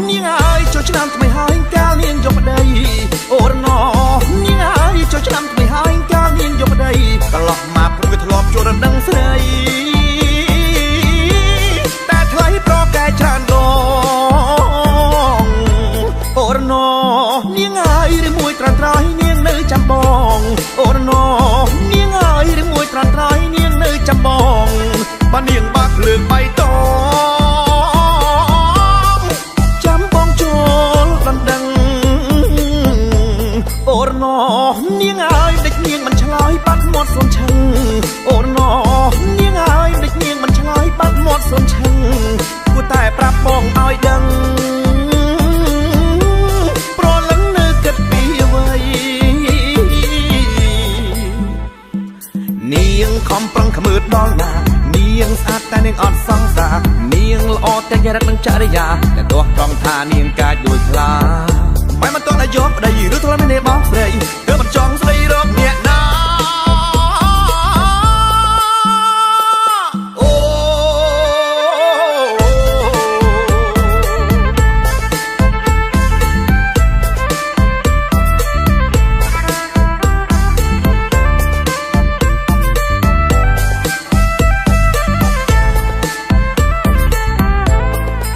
នាងអើយចូលឆ្នាំថ្មីហើយកាលនាងយកប្តីអូរណោនាងអើយចូលឆ្នាំថ្មីហើយកាលនាងយកប្តីកន្លោះមកព្រឹកធ្លាប់ចូលរំដឹងស្រីតែថ្លៃប្រកែច្រើនដងអូរណោនាងអើយឬមួយត្រាំត្រៃនាងនៅចាំបងអូរណោនាងអើយឬមួយត្រាំត្រៃនាងនៅចាំបងបើនាងបាក់ភ្លើងបៃតងចាំបងចូលដណ្ដឹងអូរណោនាងអើយដឹកនាងមិនឆ្លើយបាត់មាត់សុនឈឹងអូរណោនាងអើយដឹកនាងមិនឆ្លើយបាត់មាត់សុនឈឹងគួរតែប្រាប់បងឲ្យដឹងប្រលឹងនៅគិតពីអ្វីនាងខំប្រឹងខ្មើដល់ណានាងស្អាតតែនាងអត់សង្សារនាងល្អតែចរិតនិងចរិយាតែទោះត្រង់ថានាងកាចដូចខ្លាបែរមិនតន់តែយកប្តីឬធ្លាប់មានបងស្រីគឺមិនចង់ស្ដីរកអ្នកណា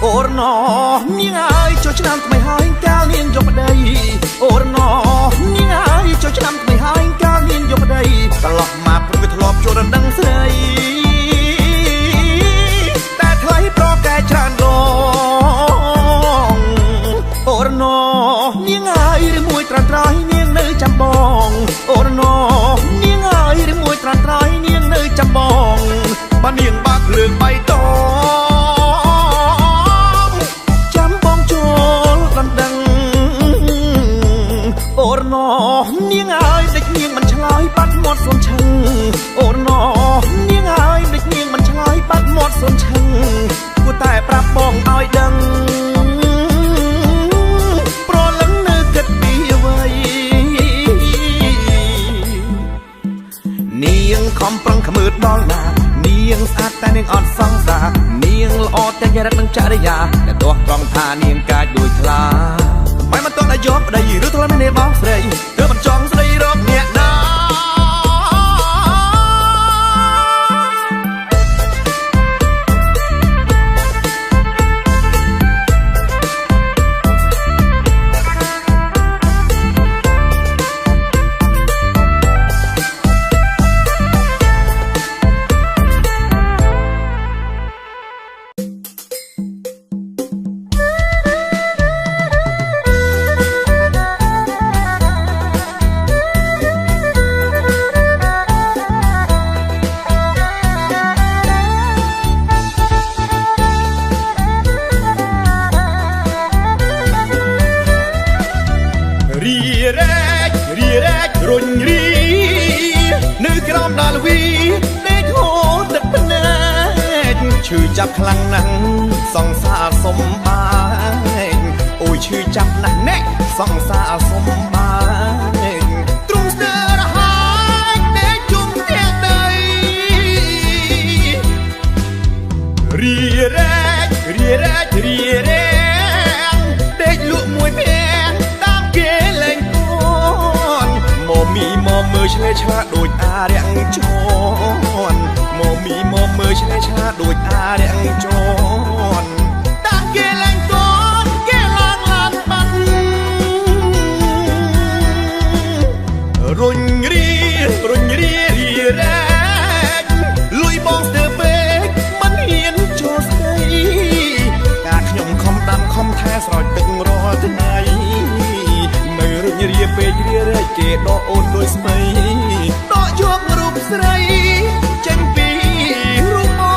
អូរណោនាងអើយចូលឆ្នាំថ្មីហើយកាលនាងយកប្តីអូរណោនាងអើយចូលឆ្នាំថ្មីហើយកាលនាងយកប្តីកន្លោះមកព្រឹកធ្លាប់ចូលរំដឹងស្រីតែថ្លៃប្រកែច្រើនដងអូរណោនាងអើយឬមួយត្រាំត្រៃនាងនៅចាំបងអូរណោនាងអើយឬមួយត្រាំត្រៃនាងនៅចាំបងបើនាងបាក់ភ្លើងបៃតងអូរណោនាងអើយដឹកនាងមិនឆ្លើយបាត់មាត់សុនឈឹងអូរណោនាងអើយដឹកនាងមិនឆ្លើយបាត់មាត់សុនឈឹងគួរតែប្រាប់បងឲ្យដឹងប្រលឹងនៅគិតពីអ្វីនាងខំប្រឹងខ្មើដល់ណានាងស្អាតតែនាងអត់សង្សារនាងល្អតែចរិតនិងចរិយាតែទោះត្រង់ថានាងកាចដូចខ្លាបែរមិនតន់តែយកប្តីឬធ្លាប់មានបងស្រីគឺមិនចង់ស្ដីរកអ្នកណារីរែករុញរីនៅក្រោមដាល់វីដេកហូរទឹកភ្នែកឈឺចាប់ខ្លាំងណាស់សង្សារសំបាយអូយឈឺចាប់ណាស់ណែសង្សារសំបាយទ្រង់ស្ទើរហើយដេកជុំផ្ទះដីរីរែកដេកលក់មួយផ្ទះតាមគេលែងមីមកមើលឆ្លេឆ្លាដូចអារាំងជន់មកមីមកមើលឆ្លេឆ្លាដូចអារាំងជន់តាគេលែងកូនគេឡានបាត់រុញរីរែកលុយបងស្ទើរពេកមិនហ៊ានចូលស្ដីការខ្ញុំខំដាំខំថែស្រោចទឹករាល់ថ្ងៃនៅរុញរាពេករារែកគេដកអូនដូចស្មីដកយករូបស្រីចេញពីរូបអូ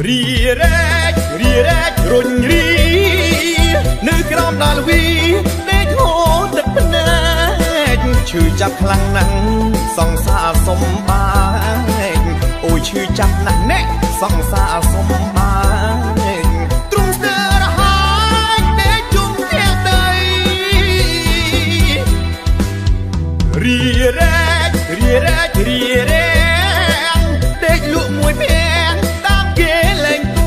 រីរែករុញរីនៅក្រោមដាល់វីដេកហូរទឹកភ្នែកឈឺចាប់ខ្លាំងណាស់សង្សារសំបាយអូយឈឺចាប់ណាស់ណែស សង្សារសុំបានទ្រង់ស្ទើរហើយតែជុំផ្ទះដីរីរែករីរែករីរែកដេកលក់មួយភែងតាមគេលែងគ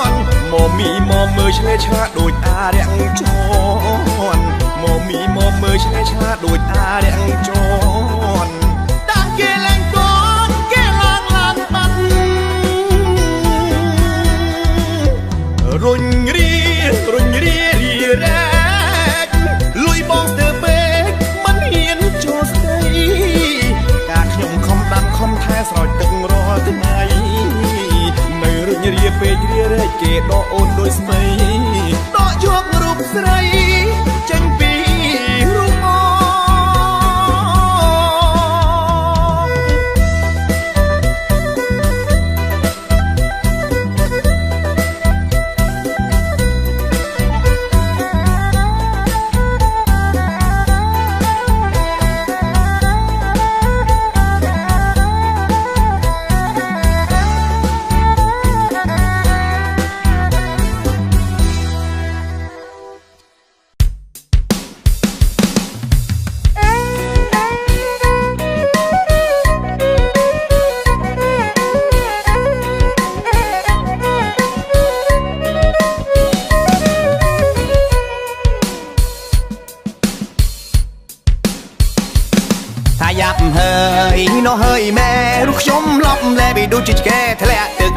ន់មកមីមកមើលឆ្លេឆ្លាដូចអារាំងជន់មកមីមកមើលឆ្លេឆ្លាដូចអារាំងជន់តាមគេលែងគន់គេឡើងឡើងបាត់រុញរីរុញរីរីរែកលួយបងស្ទើពេកមិនហ៊ានចូលស្ដីការខ្ញុំខំដាំខំថែស្រោចទឹករាល់ថ្ងៃនៅរុញរាពេករារែកគេដកអូនដូចស្មីដកយករូបស្រីចេញពីរូបអូនយ៉ាប់ហើយនោះហើយម៉ែរូបខ្ញុំលប់លែបដូចជាឆ្កែធ្លាក់ទឹក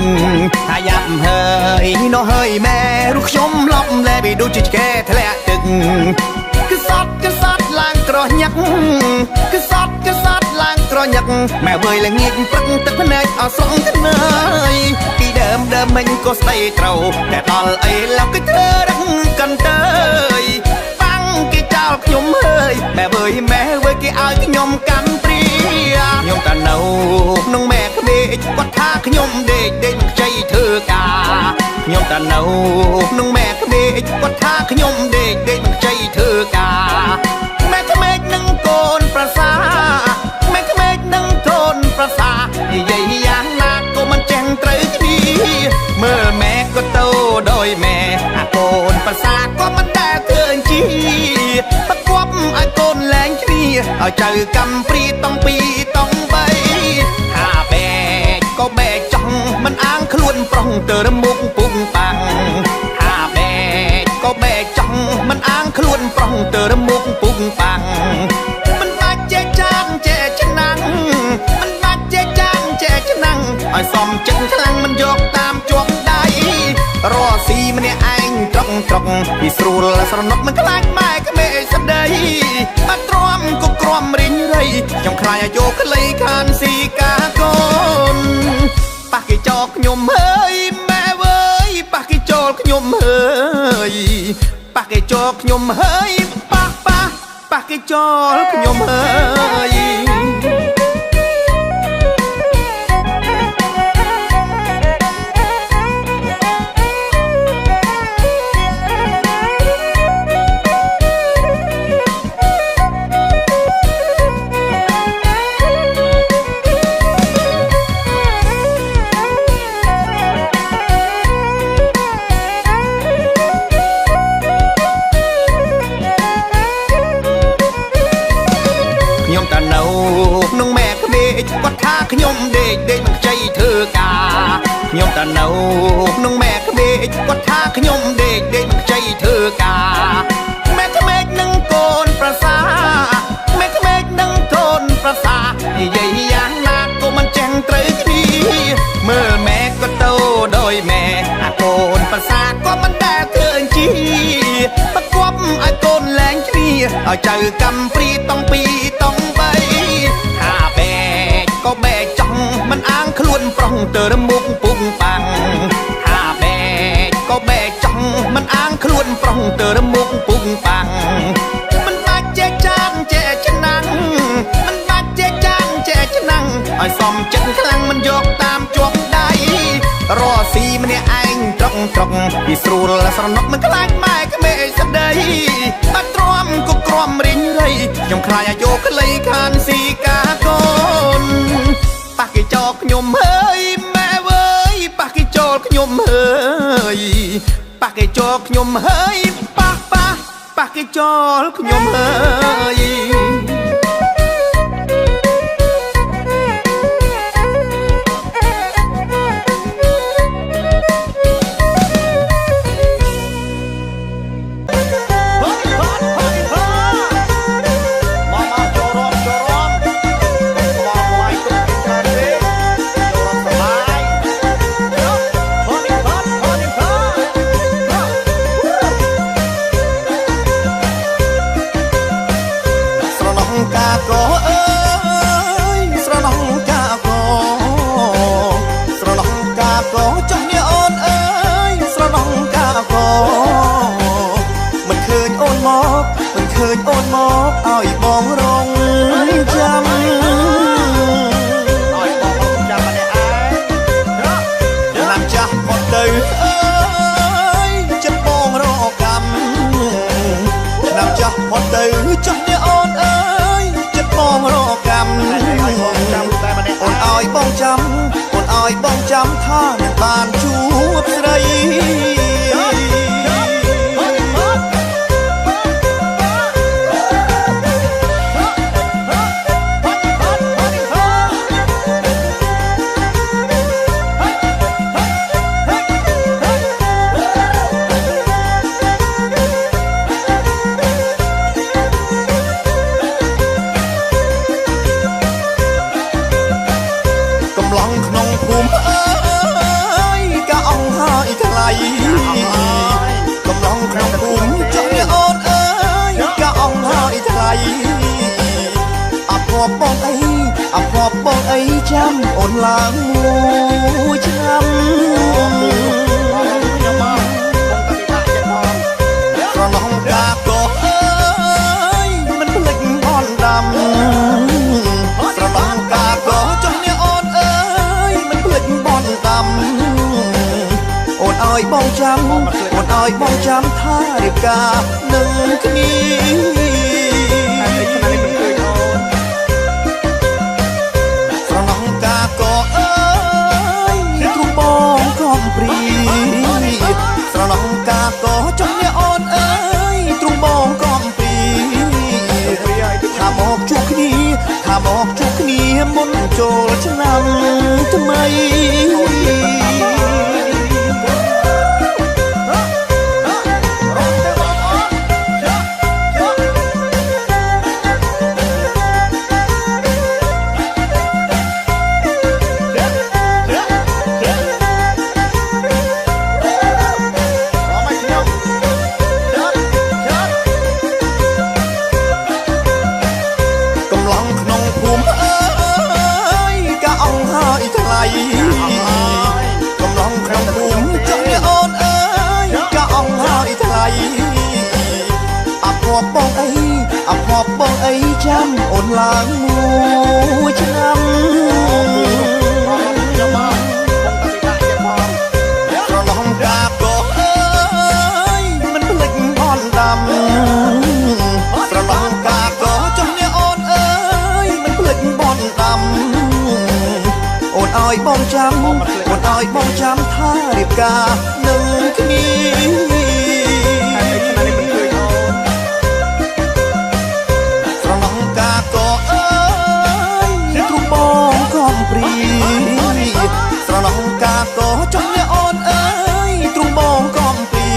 ថាយ៉ាប់ហើយនោះហើយម៉ែរូបខ្ញុំលប់លែបដូចជាឆ្កែធ្លាក់ទឹកគឺសតឡើងក្រញាក់គឺសតឡើងក្រញាក់ម៉ែវើយល្ងាចព្រឹកទឹកភ្នែកអស់ស្រង់ថ្នើយពីដើមមិញក៏ស្ដីត្រូវតែដល់អីឡោះគឺធ្វើរឹងកាន់ទៅគេចោលខ្ញុំហើយម៉ែវើយគេឲ្យខ្ញុំកាន់ព្រាខ្ញុំតែនៅក្នុងម៉ែក្មេកគាត់ថាខ្ញុំដេកមិនខ្ចីធ្វើការខ្ញុំតែនៅក្នុងម៉ែក្មេកគាត់ថាខ្ញុំដេកមិនខ្ចីធ្វើការម៉ែក្មេកនឹងកូនប្រសាម៉ែក្មេកនឹងកូនប្រសានិយាយយ៉ាងណាក៏មិនចេះត្រូវគ្នាមើលម៉ែក៏ទៅដោយម៉ែអាកូនប្រសាក៏មិនដែលធ្វើជាប្រគប់ឲ្យកូនលែងគ្នាឲ្យចៅកំព្រីតង់ពីរតង់បីហាបែកក៏បែកចង់មិនអាងខ្លួនប្រុងទៅរមុខពុកបាំងហាបែកក៏បែកចង់មិនអាងខ្លួនប្រុងទៅរមុខពុកបាំងមិនបាច់ចេះចាងចេះឆ្នាំងមិនបាច់ចេះចាងចេះឆ្នាំងឲ្យសំចិត្តខ្លាំងមិនយកតាមជាប់ដៃរកស៊ីម្នាក់ឯងត្រង់ពីស្រួលស្រណុកមិនខ្លាចម៉ែក្មេកស្ដីអត់ទ្រាំក៏ក្រំរិញរៃខ្ញុំខ្លាចឲ្យយកក្លីខានស៊ីកាកូនប៉ះគេចោលខ្ញុំហើយម៉ែវើយប៉ះគេចោលខ្ញុំហើយប៉ះគេចោលខ្ញុំហើយប៉ះគេចោលខ្ញុំហើយគាត់ថាខ្ញុំដេកមិនខ្ចីធ្វើការខ្ញុំតែនៅក្នុងម៉ែក្មេកគាត់ថាខ្ញុំដេកមិនខ្ចីធ្វើការម៉ែក្មេកនឹងកូនប្រសាម៉ែក្មេកនឹងកូនប្រសានិយាយយ៉ាងណាក៏មិនចេះត្រូវគ្នាមើលម៉ែក៏ទៅដោយម៉ែអាកូនប្រសាក៏មិនដែលធ្វើជាប្រគប់ឲ្យកូនលែងគ្នាឲ្យចៅកំព្រីតង់ពីរតង់បីហាបែកក៏បែកចង់មិនអាងខ្លួនប្រុងទៅរមុខពុកបាំងហាបែកក៏បែកចង់មិនអាងខ្លួនប្រុងទៅរមុខពុកបាំងមិនបាច់ចេះចាងចេះឆ្នាំងមិនបាច់ចេះចាងចេះឆ្នាំងឲ្យសំចិត្តខ្លាំងមិនយកតាមជាប់ដៃរកស៊ីម្នាក់ឯងត្រង់ពីស្រួលស្រណុកមិនខ្លាចម៉ែក្មេកស្ដីអត់ទ្រាំក៏ក្រំរិញរៃខ្ញុំខ្លាចឲ្យយកក្លីខានស៊ីកាកូនប៉ះគេចោលខ្ញុំហើយម៉ែវើយ ខ្ញុំហើយប៉ះគេចោលខ្ញុំហើយប៉ះគេចោលខ្ញុំហើយឃើញអូនមកឲ្យបងរងចាំឲ្យបងរងចាំម្នាក់ឯងឆ្នាំចាស់មកទៅអើយចិត្តបងរកកម្មឆ្នាំចាស់មកទៅចុះនេះអូនអើយចិត្តបងរកកម្មអូនឲ្យបងចាំអូនឲ្យបងចាំថានឹងបានជួបស្រីកំឡុងក្នុងភូមិចុះនេះអូនអើយកាអងហើយថ្លៃអភ័ព្វបងអីចាំអូនឡើងមួយឆ្នាំក្រណងកាក៏អើយមិនភ្លេចបនដាំក្រណងកាក៏ចុះនេះអូនអើយមិនភ្លេចបនដាំអូនឲ្យបងចាំអូនឲ្យបងចាំថារៀបការនឹងគ្នាហើយឆ្នាំនេះមិនឃើញអូនស្រណងកាក៏អើយទ្រូងបងកំព្រីស្រណងកាក៏ចង់នេះអូនអើយទ្រូងបងកំព្រីថាមកជួបគ្នាមុនចូលឆ្នាំថ្មីកំឡុងក្នុងភូមិចុះនេះអូនអើយកាអងហើយថ្លៃអភ័ព្វបងអីចាំអូនឡើងមួយឆ្នាំក្រឡងកាក៏អើយមិនភ្លេចបនដាំក្រឡងកាក៏ចុះនេះអូនអើយមិនភ្លេចបនដាំអូនឲ្យបងចាំថារៀបការនឹងគ្នាហើយឆ្នាំនេះមិនឃើញអូនស្រណងកាក៏អើយទ្រូងបងកំព្រីស្រណងកាក៏ចង់នេះអូនអើយទ្រូងបងកំព្រី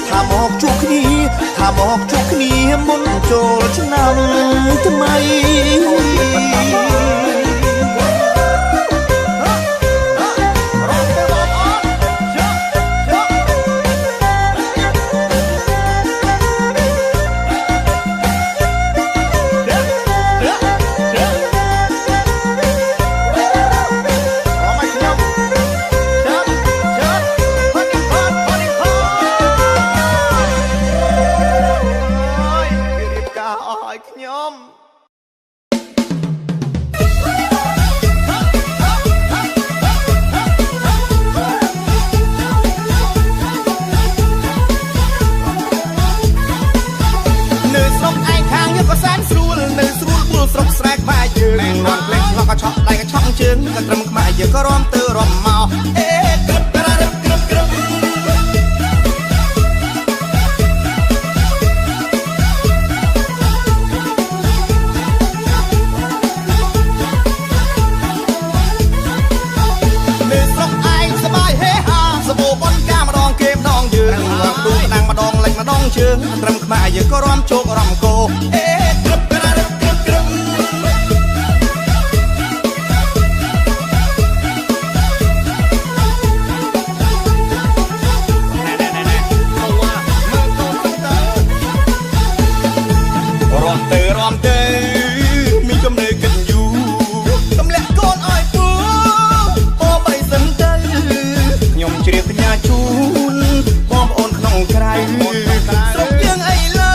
ថាមកជួបគ្នាមុនចូលឆ្នាំថ្មីก็ชอบได้ก็ช่องเชิงก็ตรมขมายเยอะก็ร้อมเตอร้อมเมา ម្ដងជើងត្រឹមខ្មែរយើងក៏រំជោគរំគោអេក្រឹបក្រឹបក្រឹបក្រឹបរំទៅមានកំណើកិនយូទម្លាក់កូនឲ្យពូអូបីសិនទៅខ្ញុំជ្រាបបញ្ញាជូនបងប្អូនក្នុងក្រៅស្រុកយើងអីលើ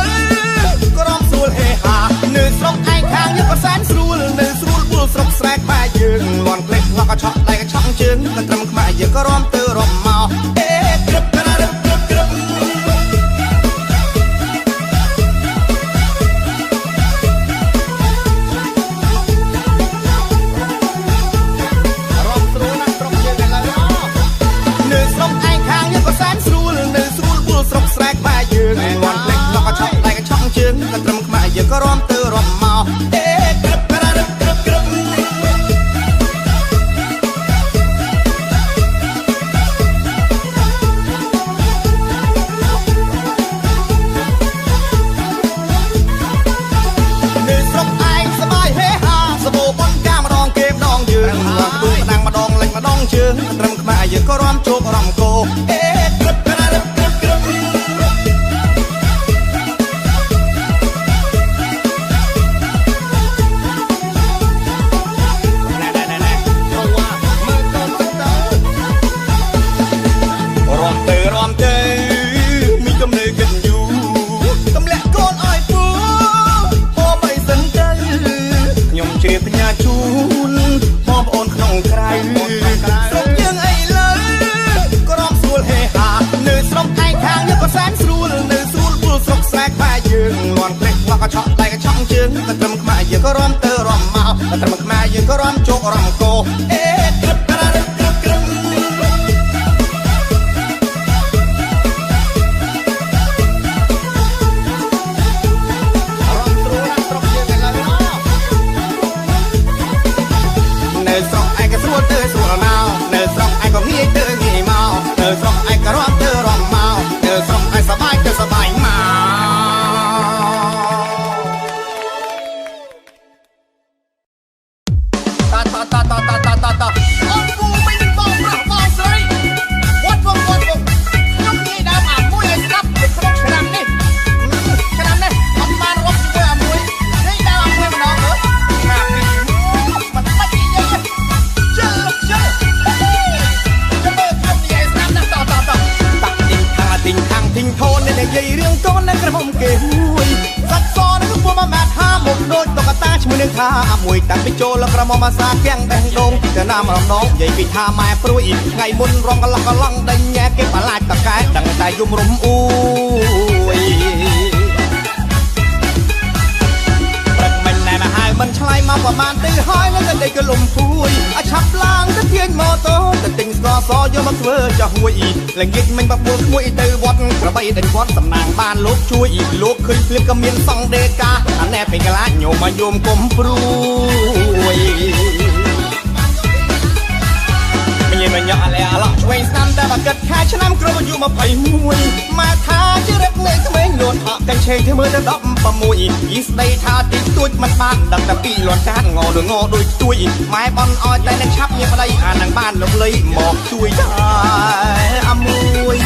ក្រំស្រួលហេហានៅស្រុកឯងខាងយើងក៏សែនស្រួលនៅស្រួលពូលស្រុកស្រែកបែយើងលន់ក្លេះឡក់ក៏ឆក់ដៃក៏ឆក់ជើងតែត្រឹមខ្មែរយើងក៏រំទៅរំមកអេក្រឹបក្រឹបក្រឹបក្រឹបយើងក៏រំទៅរំមកអេក្រឹបក្រឹបក្រឹបក្រឹបនៅស្រុកឯងសបាយហេហាសបោបនកាម្ដងគេម្ដងយើងមកទូស្ដាំងម្ដងលេចម្ដងជើងត្រឹមខ្មែរយើងក៏រំជោគរំគោអេក្រឹបក្រឹបក្រឹបក្រឹបមានកំណើកិនយូទម្លាក់កូនឲ្យពូអូបីសិនទៅខ្ញុំជ្រាបបញ្ញាជូនបងប្អូនក្នុងក្រៅស្រុកយើងអីលើក្រំស្រួលហេហានៅស្រុកឯងខាងយើងក៏សែនស្រួលនៅស្រួលពូលស្រុកស្រែកបែយើងលន់ក្លេះឡក់ក៏ឆក់ដៃក៏ឆក់ជើងតែត្រឹមខ្មែរយើងក៏រំទៅរំមកតែត្រឹមខ្មែរយើងក៏រំជោគរំគោអេក្រឹបក្រឹបក្រឹបក្រឹបនៅស្រុកឯងក៏ស្រួលទៅស្រួលមកនៅស្រុកឯងក៏ងាយទៅងាយមកនៅស្រុកឯងក៏រំទៅរំមកនៅស្រុកឯងសប្បាយទៅសប្បាយមកតអូពូមិនបងប្រុសបងស្រីវត្តខ្ញុំនិយាយដើមអាមួយឲ្យស្ដាប់នៅក្នុងឆ្នាំនេះអត់បានរកជាមួយអាមួយនេះដើមអាមួយម្ដងមើលណាពីមិនបាច់និយាយជិលចាំមើលខ្ញុំនិយាយស្ដាប់ណាតតាក់ទីងខាងទីងធូននិយាយរឿងកូននៅក្រមុំគេមួយសាច់សនឹងគឺពួកម៉ាក់ថាមកដូចតុក្កតាឈ្មោះនឹងថាអាមួយតាំងពីចូលក្រមុំអាសាគាំងបេះដូងទៅណាមរំដងនិយាយពីថាម៉ែព្រួយថ្ងៃមុនរងកន្លងដេញញ៉ែគេបន្លាចតកែដឹងតែយំរំអ៊ូយព្រឹកមិនណែមកហើយមិនឆ្លៃមកប្រហែលទៅហើយនៅតែក៏លំពួយអាឆាប់ឡើងទៅទាញម៉ូតូទៅទិញស្ករសយកមកធ្វើចោះមួយល្ងាចមិញបបួលមួយទៅវត្តក្របីដេញវត្តសំណាងបានលោកជួយលោកឃើញភ្លាមក៏មានសង្ឃដេកាអាណែពេញកលាញោមមកយមគុំព្រួយមិនញ៉ាំអលែអឡោឆ្វេងស្ដាំតែបើគិតខែឆ្នាំគ្រប់អាយុ21ម៉ែថាជារឹកនៃក្មេងលួនហក់កាញ់ឆេងធ្វើមើលទៅ16យីស្ដីថាទីទួចមិនបានដឹងតែពីលួនកាតងដូចទួយម៉ែបនអោយតែនឹងឆាប់ញៀបប្តីអានឹងបានលំលៃមកជួយដែរអាមួយ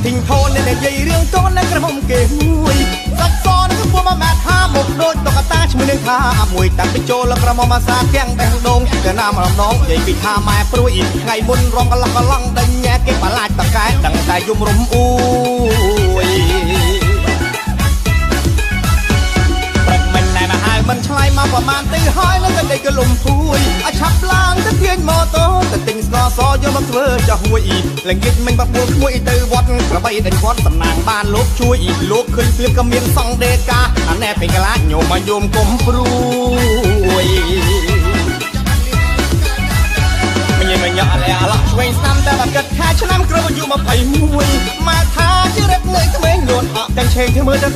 ទីងធូននិយាយរឿងកូននៅក្រមុំគេមួយសាច់សនឹងគឺពួកម៉ាក់ថាមកដូចតុក្កតាឈ្មោះនឹងថាអាមួយតាំងពីចូលក្រមុំអាសាគាំងបេះដូងទៅណាមរំដងនិយាយពីថាម៉ែព្រួយថ្ងៃមុនរងកន្លងដេញញ៉ែគេបន្លាចតកែដឹងតែយំរំអ៊ូយព្រឹកមិនណែមកហើយមិនឆ្លៃមកប្រហែលទៅហើយនៅតែក៏លំពួយអាឆាប់ឡើងទៅទាញម៉ូតូទៅទិញស្ករស សយកមកធ្វើចាស់ហួយល្ងាចមិញបបួលមួយទៅវត្តក្របីដេញគាត់សំណាងបានលោកជួយលោកឃើញភ្លៀងក៏មានសង្ឃដេកាអាណែពេញកលាញោមមកយមគុំព្រួយញ៉ាក់លែឡក់ឆ្វេងស្នាមតែបាត់កាត់ខាឆ្នាំក្រោយអាយុ21មកថាជារឹកនៅក្មេងលួនអក់ទាំងឆេងធ្វើមើលទៅ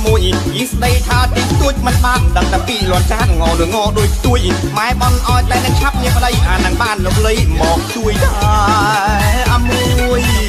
16យីស្ដីថាទីទួចមិនបានដឹងតែពីលន់ចានងលងដូចទួយម៉ែបនអោយតែនឹងឆាប់ញាប្តីអានឹងបានលោកលីមកជួយដែរអាមួយ